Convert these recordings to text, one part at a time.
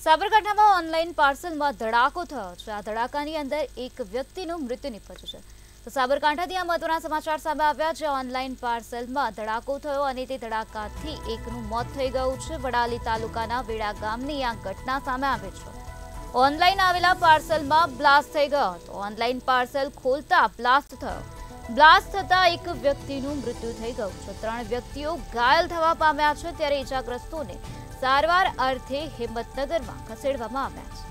સાબરકાંઠામાં ઓનલાઈન પાર્સલમાં ધડાકો થયો છે। આ ધડાકાની અંદર એક વ્યક્તિનું મૃત્યુ નિપજ્યું છે। તો સાબરકાંઠાથી આ મહત્વના સમાચાર સામે આવ્યા છે। ઓનલાઈન પાર્સલમાં ધડાકો થયો અને તે ધડાકાથી એકનું મોત થઈ ગયું છે। વડાલી તાલુકાના વેડા ગામની આ ઘટના સામે આવે છે। ઓનલાઈન આવેલા પાર્સલમાં બ્લાસ્ટ થઈ ગયો હતો। ઓનલાઈન પાર્સલ ખોલતા બ્લાસ્ટ થયો। બ્લાસ્ટ થતા એક વ્યક્તિનું મૃત્યુ થઈ ગયું છે। 3 વ્યક્તિઓ ઘાયલ થવા પામ્યા છે, ત્યારે ઇજાગ્રસ્તોને સારવાર અર્થે હિંમતનગરમાં ખસેડવામાં આવ્યા છે।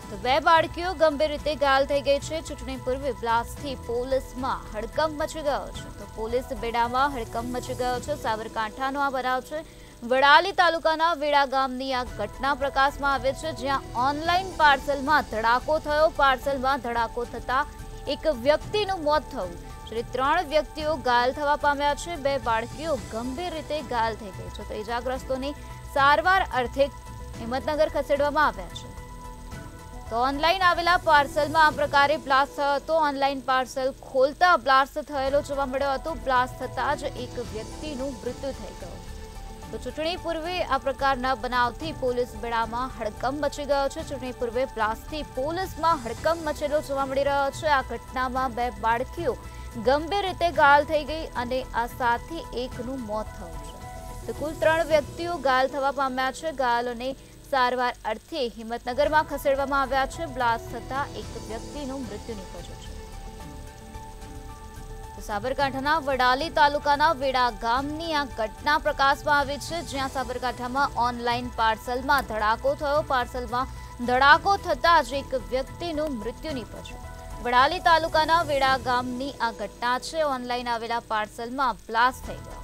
તો 2 બાળકીઓ ગંભીર રીતે ઘાયલ થઈ ગઈ છે। ચૂંટણી પૂર્વે બ્લાસ્ટથી પોલીસમાં હડકંપ મચી ગયો છે। તો પોલીસ બેડામાં હડકંપ મચી ગયો છે। સાબરકાંઠાનો આ બનાવ છે। વડાલી તાલુકાના વેડા ગામની આ ઘટના પ્રકાશમાં આવે છે, જ્યાં ઓનલાઈન પાર્સલમાં ધડાકો થયો। પાર્સલમાં ધડાકો થતા એક વ્યક્તિનું મોત થયું, જ્યારે 3 વ્યક્તિઓ ઘાયલ થવા પામ્યા છે। 2 બાળકીઓ ગંભીર રીતે ઘાયલ થઈ ગઈ છે। તો ઇજાગ્રસ્તોની સારવાર અર્થે હિંમતનગર ખસેડવામાં આવ્યા છે। તો ઓનલાઈન આવેલા પાર્સલમાં આ પ્રકારે બ્લાસ્ટ થયો હતો। ઓનલાઈન પાર્સલ ખોલતા બ્લાસ્ટ થયેલો જોવા મળ્યો હતો। બ્લાસ્ટ થતાં જ એક વ્યક્તિનું મૃત્યુ થઈ ગયું। તો ચૂંટણી પૂર્વે આ પ્રકારના બનાવથી પોલીસ બેડામાં હડકંપ મચી ગયો છે। ચૂંટણી પૂર્વે બ્લાસ્ટથી પોલીસમાં હડકંપ મચેલો જોવા મળી રહ્યો છે। આ ઘટનામાં 2 બાળકીઓ ગંભીર રીતે ઘાયલ થઈ ગઈ અને આ સાથે એકનું મોત થયું છે। તો કુલ 3 વ્યક્તિઓ ઘાયલ થવા પામ્યા છે। ઘાયલોને સારવાર અર્થે હિંમતનગરમાં ખસેડવામાં આવ્યા છે। બ્લાસ્ટ થતા એક વ્યક્તિનું મૃત્યુ નિપજ્યું છે। સાબરકાંઠાના વડાલી તાલુકાના વેડા ગામની આ ઘટના પ્રકાશમાં આવી છે, જ્યાં સાબરકાંઠામાં ઓનલાઈન પાર્સલમાં ધડાકો થયો। પાર્સલમાં ધડાકો થતાં જ એક વ્યક્તિનું મૃત્યુ નિપજ્યું। વડાલી તાલુકાના વેડા ગામની આ ઘટના છે। ઓનલાઈન આવેલા પાર્સલમાં બ્લાસ્ટ થઈ ગયો।